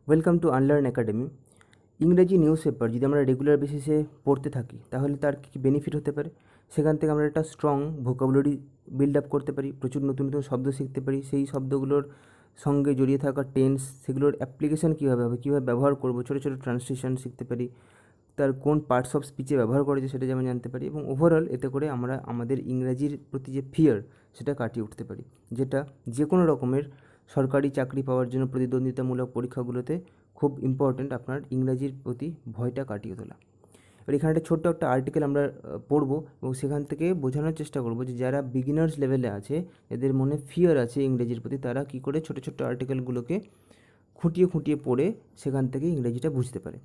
Welcome to unlearn academy. ইংরেজি news paper যদি আমরা রেগুলার বেসিসে পড়তে থাকি তাহলে তার কী কী বেনিফিট হতে পারে, সেখান থেকে আমরা একটা স্ট্রং ভোকাবুলারি বিল্ড আপ করতে পারি, প্রচুর নতুন নতুন শব্দ শিখতে পারি, সেই শব্দগুলোর সঙ্গে জড়িয়ে থাকা টেন্স, সেগুলোর অ্যাপ্লিকেশান কীভাবে হবে, কীভাবে ব্যবহার করবো, ছোটো ছোটো ট্রান্সলেশন শিখতে পারি, তার কোন পার্টস অফ স্পিচে ব্যবহার করেছে সেটা যেমন জানতে পারি, এবং ওভারঅল এতে করে আমরা আমাদের ইংরাজির প্রতি যে ফিয়ার সেটা কাটিয়ে উঠতে পারি, যেটা যে কোনো রকমের সরকারি চাকরি পাওয়ার জন্য প্রতিদ্বন্দ্বিতামূলক পরীক্ষাগুলোতে খুব ইম্পর্ট্যান্ট, আপনার ইংরাজির প্রতি ভয়টা কাটিয়ে তোলা। এবার এখানে একটা ছোট্ট একটা আর্টিকেল আমরা পড়বো এবং সেখান থেকে বোঝানোর চেষ্টা করবো যে যারা বিগিনার্স লেভেলে আছে, এদের মনে ফিয়ার আছে ইংরেজির প্রতি, তারা কী করে ছোটো ছোট্ট আর্টিকেলগুলোকে খুঁটিয়ে খুঁটিয়ে পড়ে সেখান থেকে ইংরেজিটা বুঝতে পারে।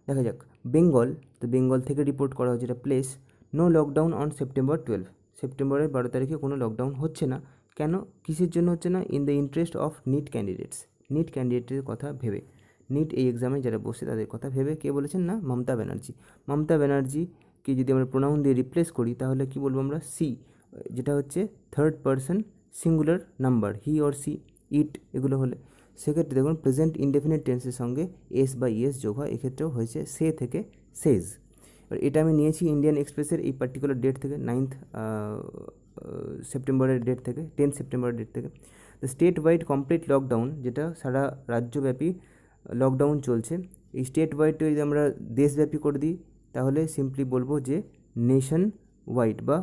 দেখা যাক, বেঙ্গল, তো বেঙ্গল থেকে রিপোর্ট করা হচ্ছে, এটা place no lockdown on September 12, সেপ্টেম্বরের 12 তারিখে কোনো লকডাউন হচ্ছে না। কেন, কিসের জন্য হচ্ছে না? In the interest of NEET candidates, NEET ক্যান্ডিডেটের কথা ভেবে, নিট এই এক্সামে যারা বসে তাদের কথা ভেবে। কে বলেছেন? না, মমতা ব্যানার্জি। মমতা ব্যানার্জিকে যদি আমরা প্রোনাউন দিয়ে রিপ্লেস করি তাহলে কি বলবো আমরা? সি, যেটা হচ্ছে third person singular number, he or she, it এগুলো হলে। সেক্ষেত্রে দেখুন প্রেজেন্ট ইনডেফিনিট টেন্সের সঙ্গে এস বা ইএস যোগ হয়, এক্ষেত্রেও হয়েছে সে থেকে সেজ। এবার এটা আমি নিয়েছি ইন্ডিয়ান এক্সপ্রেসের এই পার্টিকুলার ডেট থেকে, 9 সেপ্টেম্বরের ডেট থেকে, 10 সেপ্টেম্বরের ডেট থেকে। তো স্টেট ওয়াইড কমপ্লিট লকডাউন, যেটা সারা রাজ্যব্যাপী লকডাউন চলছে, এই স্টেট ওয়াইডটা যদি আমরা দেশব্যাপী করে দিই তাহলে সিম্পলি বলবো যে নেশন ওয়াইড বা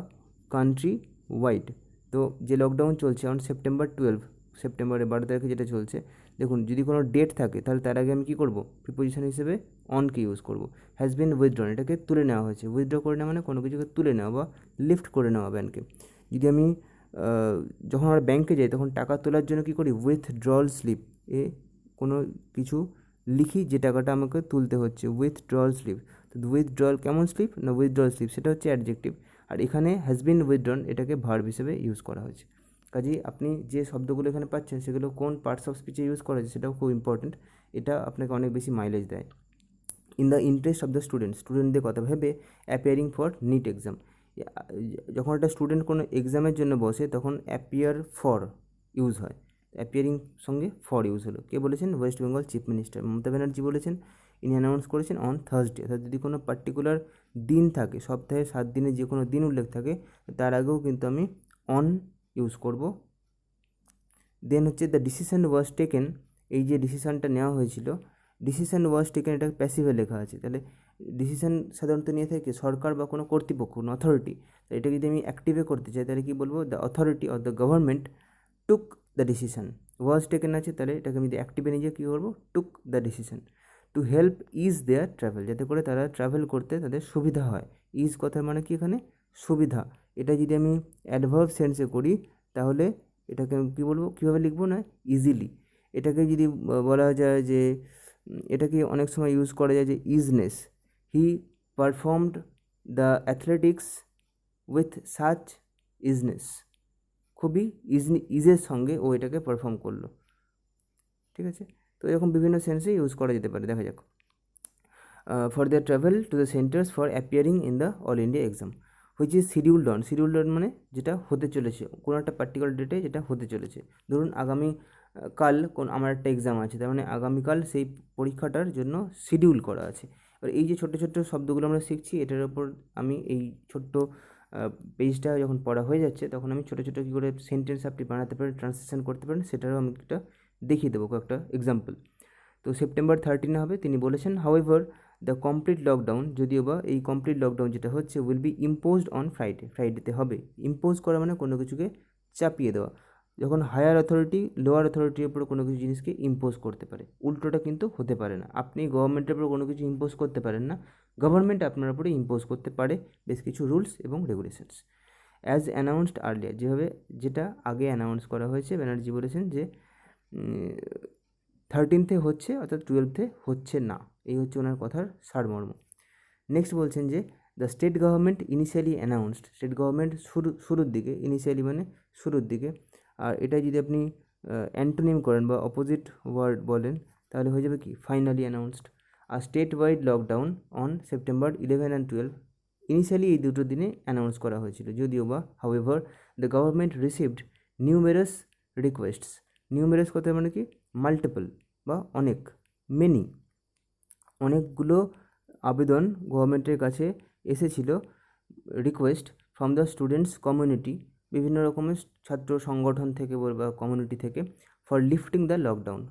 কান্ট্রি ওয়াইড। তো যে লকডাউন চলছে অন সেপ্টেম্বর 12, সেপ্টেম্বরের 12 তারিখে যেটা চলছে, দেখুন যদি কোনো ডেট থাকে তাহলে তার আগে আমি কী করবো? প্রিপোজিশন হিসেবে অনকে ইউজ করব। হ্যাজ বিন উইথড্রন, এটাকে তুলে নেওয়া হয়েছে। উইথড্র করে নেওয়া মানে কোনো কিছুকে তুলে নেওয়া বা লিফট করে নেওয়া ব্যাংকে। যদি আমি যখন আমরা ব্যাংকে যাই তখন টাকা তোলার জন্য কী করি? উইথড্রল স্লিপ এ কোনো কিছু লিখি যে টাকাটা আমাকে তুলতে হচ্ছে, উইথড্রল স্লিপ। তো উইথড্রল কেমন স্লিপ? না, উইথড্রল স্লিপ, সেটা হচ্ছে অ্যাডজেক্টিভ। আর এখানে হ্যাজ বিন উইথড্রন এটাকে ভার্ব হিসেবে ইউজ করা হয়েছে। কাজেই আপনি যে শব্দগুলো এখানে পাচ্ছেন সেগুলো কোন পার্টস অফ স্পিচে ইউজ করা হয়েছে সেটাও খুব ইম্পর্ট্যান্ট, এটা আপনাকে অনেক বেশি মাইলেজ দেয়। In the interest of the student, স্টুডেন্টদের কথা ভেবে অ্যাপিয়ারিং ফর নিট এক্সাম। যখন একটা স্টুডেন্ট কোনো এক্সামের জন্য বসে তখন অ্যাপিয়ার ফর ইউজ হয়, অ্যাপিয়ারিং সঙ্গে ফর ইউজ হলো। কে বলেছেন? West Bengal chief minister Mamata Banerjee বলেছেন। ইনি অ্যানাউন্স করেছেন অন থার্সডে, অর্থাৎ যদি কোনো পার্টিকুলার দিন থাকে, সপ্তাহে 7 দিনে যে কোনো দিন উল্লেখ থাকে, তার আগেও কিন্তু আমি অন ইউজ করব। দেন হচ্ছে দ্য ডিসিশন ওয়াজ টেকেন, এই যে ডিসিশানটা নেওয়া হয়েছিল, ডিসিশন ওয়াজ টেকেন, এটা প্যাসিভে লেখা আছে, তাহলে ডিসিশন সাধারণত নিয়ে থাকে সরকার বা কোনো কর্তৃপক্ষ, কোনো অথরিটি। তো এটা যদি আমি অ্যাক্টিভে করতে চাই তাহলে কী বলবো? The authority or the government took the decision. Was taken আছে, তাহলে এটাকে আমি যদি অ্যাক্টিভে নিয়ে কী করবো? Took the decision. To help is there travel, যাতে করে তারা ট্রাভেল করতে তাদের সুবিধা হয়। ইজ কথার মানে কি এখানে? সুবিধা। এটা যদি আমি অ্যাডভার্ব সেন্সে করি তাহলে এটাকে আমি কী বলবো? কীভাবে লিখবো? না, ইজিলি। এটাকে যদি বলা যায় যে এটাকে অনেক সময় ইউজ করা যায় যে easiness, he performed the athletics with such easiness, খুবই ইজের সঙ্গে ও এটাকে পারফর্ম করলো। ঠিক আছে, তো এরকম বিভিন্ন সেন্সে ইউজ করা যেতে পারে। দেখা যাক, for the travel to the centres for appearing in the all India exam, which is scheduled on, scheduled on মানে যেটা হতে চলেছে, কোনো একটা পার্টিকুলার ডেটে যেটা হতে চলেছে। ধরুন আগামী কাল আমার একটা এক্সাম আছে, তার মানে আগামীকাল সেই পরীক্ষাটার জন্য শিডিউল করা আছে। এবার এই যে ছোটো ছোটো শব্দগুলো আমরা শিখছি, এটার ওপর আমি এই ছোট্ট পেজটা যখন পড়া হয়ে যাচ্ছে তখন আমি ছোটো ছোটো কী করে সেন্টেন্স আপনি বানাতে পারেন, ট্রান্সলেশন করতে পারেন, সেটারও আমি একটা দেখিয়ে দেবো কয়েকটা এক্সাম্পল। তো সেপ্টেম্বর 13 হবে তিনি বলেছেন। হাউএভার দ্য কমপ্লিট লকডাউন, যদিও বা এই কমপ্লিট লকডাউন যেটা হচ্ছে will be imposed on Friday, ফ্রাইডেতে হবে। ইম্পোজ করা মানে কোনো কিছুকে চাপিয়ে দেওয়া। যখন হায়ার অথরিটি লোয়ার অথরিটির উপর কোনো কিছু জিনিসকে ইম্পোজ করতে পারে, উল্টোটা কিন্তু হতে পারে না। আপনি গভর্নমেন্টের উপর কোনো কিছু ইম্পোজ করতে পারেন না, গভর্নমেন্ট আপনার উপরে ইম্পোজ করতে পারে বেশ কিছু রুলস এবং রেগুলেশনস। অ্যাজ অ্যানাউন্সড আর্লিয়ার, যেভাবে যেটা আগে অ্যানাউন্স করা হয়েছে, ব্যানার্জি বলেছেন যে 13 হচ্ছে, অর্থাৎ 12 হচ্ছে না। এই হচ্ছে ওনার কথার সারমর্ম। নেক্সট বলছেন যে the state government initially announced, state government শুরুর দিকে, ইনিশিয়ালি মানে শুরুর দিকে। আর এটা যদি আপনি অ্যান্টোনিম করেন বা অপোজিট ওয়ার্ড বলেন তাহলে হয়ে যাবে কি? Finally announced. আর state wide lockdown on September 11 and 12, initially এই দুটো দিনে অ্যানাউন্স করা হয়েছিল, যদিও বা however the government received numerous requests. Numerous কথা মানে কি? মাল্টিপল বা অনেক, মেনি, অনেকগুলো আবেদন গভর্নমেন্টের কাছে এসেছিল, request from the students community, বিভিন্ন রকমের ছাত্র সংগঠন থেকে বা কমিউনিটি থেকে, ফর লিফটিং দ্য লকডাউন।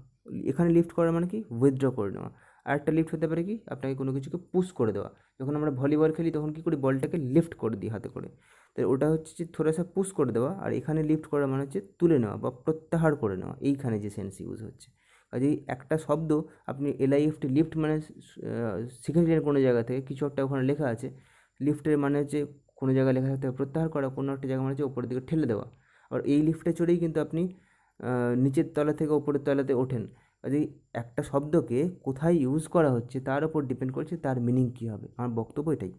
এখানে লিফট করা মানে কি, উইথড্র করে নেওয়া। আর একটা লিফট হতে পারে কি, আপনাকে কোনো কিছুকে পুশ করে দেওয়া। যখন আমরা ভলিবল খেলি তখন কী করি, বলটাকে লিফট করে দিই হাতে করে, তো ওটা হচ্ছে যে থোড়াসা পুশ করে দেওয়া। আর এখানে লিফট করা মানে হচ্ছে তুলে নেওয়া বা প্রত্যাহার করে নেওয়া, এইখানে যে সেন্স ইউজ হচ্ছে। কাজেই একটা শব্দ আপনি LIFT, লিফট মানে শিখেছিলেন কোনো জায়গা থেকে, কিছু একটা ওখানে লেখা আছে। লিফটের মানে হচ্ছে কোনো জায়গায় লেখা থাকতে প্রত্যাহার করা, কোনো একটা জায়গা মানে হচ্ছে ওপরের দিকে ঠেলে দেওয়া। আর এই লিফটে চড়েই কিন্তু আপনি নিচের তলা থেকে ওপরের তলাতে ওঠেন। কাজেই একটা শব্দকে কোথায় ইউজ করা হচ্ছে তার উপর ডিপেন্ড করছে তার মিনিং কী হবে। আমার বক্তব্য এটাই।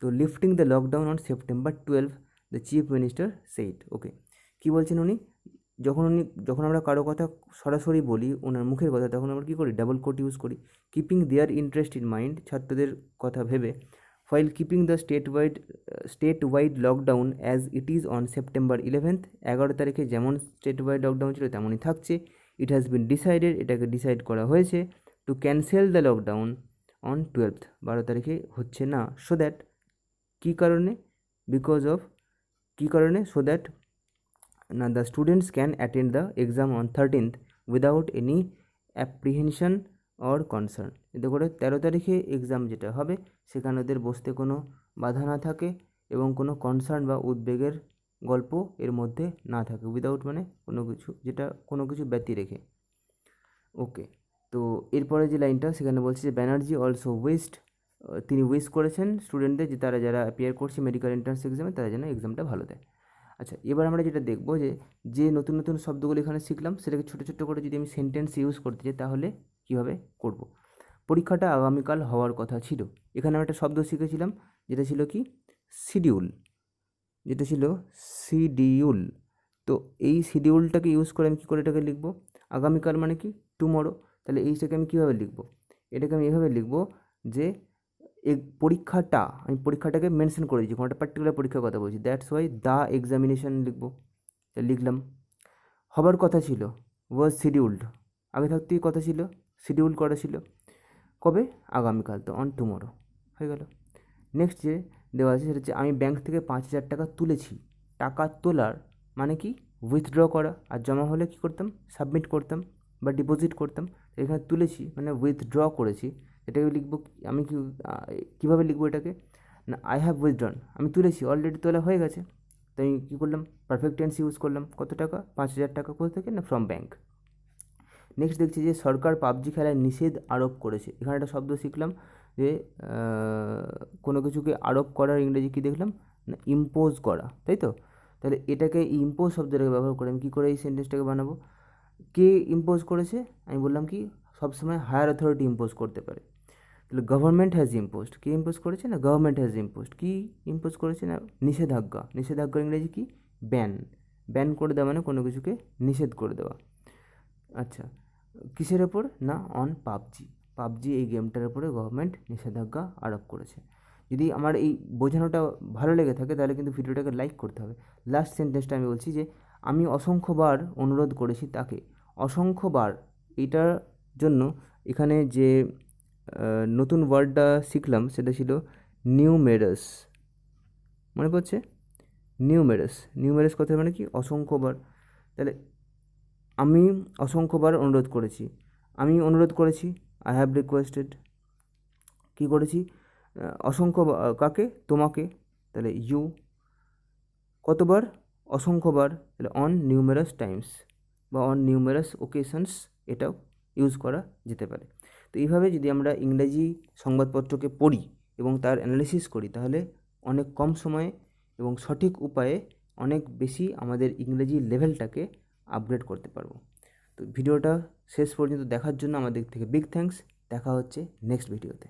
তো lifting the lockdown on September 12 the chief minister said. Okay, কী বলছেন উনি? যখন আমরা কারো কথা সরাসরি বলি, ওনার মুখের কথা, তখন আমরা কী করি, ডাবল কোট ইউজ করি। Keeping their interest in mind, ছাত্রদের কথা ভেবে, while keeping the statewide lockdown as it is on September 11th, 11 তারিখে যেমন স্টেটওয়াইড লকডাউন ছিল তেমনই থাকছে। ইট হ্যাজ বিন ডিসাইডেড, এটাকে ডিসাইড করা হয়েছে, to cancel the lockdown on 12th, 12 তারিখে হচ্ছে না। সো দ্যাট, কী কারণে, বিকজ অফ, কী কারণে, সো দ্যাট না the students can attend the exam on 13th without any apprehension or concern. এতে করে 13 তারিখে এক্সাম যেটা হবে সেখানে ওদের বসতে কোনো বাধা না থাকে এবং কোনো কনসার্ন বা উদ্বেগের গল্প এর মধ্যে না থাকে। উইদাউট মানে কোনো কিছু, যেটা কোনো কিছু ব্যতি রেখে। ওকে, তো এরপরে যে লাইনটা সেখানে বলছে যে ব্যানার্জি অলসো উইশড, তিনি উইশ করেছেন স্টুডেন্টদের যে তারা যারা অ্যাপিয়ার করছে মেডিকেল এন্ট্রান্স এক্সামে তারা যেন এক্সামটা ভালো দেয়। আচ্ছা, এবার আমরা যেটা দেখবো যে নতুন নতুন শব্দগুলো এখানে শিখলাম সেটাকে ছোটো ছোটো করে যদি আমি সেন্টেন্স ইউজ করতে চাই তাহলে কীভাবে করব। পরীক্ষাটা আগামীকাল হওয়ার কথা ছিল, এখানে আমরা একটা শব্দ শিখেছিলাম যেটা ছিল কি, শিডিউল, যেটা ছিল শিডিউল। তো এই শিডিউলটাকে ইউজ করে আমি কী করে এটাকে লিখবো, আগামীকাল মানে কি, টুমরো। তাহলে এইটাকে আমি কীভাবে লিখবো, এটাকে আমি এভাবে লিখবো যে পরীক্ষাটা, আমি পরীক্ষাটাকে মেনশন করে দিচ্ছি, কোনো একটা পার্টিকুলার পরীক্ষার কথা বলছি, দ্যাটস ওয়াই দ্য এক্সামিনেশন লিখবো। লিখলাম। হবার কথা ছিল, ওয়াজ শিডিউলড, আগে থাকতেই কথা ছিল, শিডিউল করা ছিল, কবে, আগামীকাল, তো অন টুমরো হয়ে গেল। নেক্সট যে দেওয়া আছে সেটা হচ্ছে আমি ব্যাংক থেকে 5,000 টাকা তুলেছি। টাকা তোলার মানে কি, উইথড্র করা, আর জমা হলে কী করতাম, সাবমিট করতাম বা ডিপোজিট করতাম। এখানে তুলেছি মানে উইথড্র করেছি, এটাকে লিখবো আমি কীভাবে লিখবো এটাকে, না আই হ্যাভ উইথড্রন, আমি তুলেছি, অলরেডি তোলা হয়ে গেছে, তো আমি কী করলাম, পারফেক্ট টেন্স ইউজ করলাম। কত টাকা, 5,000 টাকা, কোথা থেকে, না ফ্রম ব্যাংক। নেক্সট দেখছি যে সরকার পাবজি খেলায় নিষেধ আরোপ করেছে। এখানে একটা শব্দ শিখলাম যে কোনো কিছুকে আরোপ করার ইংরেজি কী দেখলাম, না ইম্পোজ করা, তাই তো। তাহলে এটাকে ইম্পোজ শব্দটাকে ব্যবহার করে আমি কী করে এই সেন্টেন্সটাকে বানাবো, কে ইম্পোজ করেছে, আমি বললাম কি সবসময় হায়ার অথরিটি ইম্পোজ করতে পারে। তাহলে government has imposed, K impose করেছে, না গভর্নমেন্ট হ্যাজ ইম্পোজড, কি ইম্পোজ করেছে, না নিষেধাজ্ঞা। নিষেধাজ্ঞার ইংরেজি কি, ব্যান। ব্যান করে দেওয়া মানে কোনো কিছুকে নিষেধ করে দেওয়া। আচ্ছা, কিসের ওপর, না অন পাবজি, পাবজি এই গেমটার উপরে গভর্নমেন্ট নিষেধাজ্ঞা আরোপ করেছে। যদি আমার এই বোঝানোটা ভালো লেগে থাকে তাহলে কিন্তু ভিডিওটাকে লাইক করতে হবে। লাস্ট সেন্টেন্সটা আমি বলছি যে আমি অসংখ্যবার অনুরোধ করেছি তাকে। অসংখ্যবার, এটার জন্য এখানে যে নতুন ওয়ার্ডটা শিখলাম সেটা ছিল নিউমেরাস, মনে পড়ছে, নিউমেরাস। নিউমেরাস কথা মানে কি, অসংখ্যবার। তাহলে আমি অসংখ্যবার অনুরোধ করেছি, আমি অনুরোধ করেছি, আই হ্যাভ রিকোয়েস্টেড। কী করেছি, অসংখ্য, কাকে, তোমাকে, তাহলে ইউ। কতবার, অসংখ্যবার, তাহলে অন নিউমেরাস টাইমস বা অন নিউমেরাস ওকেশনস, এটাও ইউজ করা যেতে পারে। তো এইভাবে যদি আমরা ইংরেজি সংবাদপত্রকে পড়ি এবং তার অ্যানালিসিস করি তাহলে অনেক কম সময়ে এবং সঠিক উপায়ে অনেক বেশি আমাদের ইংরেজি লেভেলটাকে আপগ্রেড করতে পারবো। তো ভিডিওটা শেষ পর্যন্ত দেখার জন্য আমাদের থেকে বিগ থ্যাঙ্কস। দেখা হচ্ছে নেক্সট ভিডিওতে।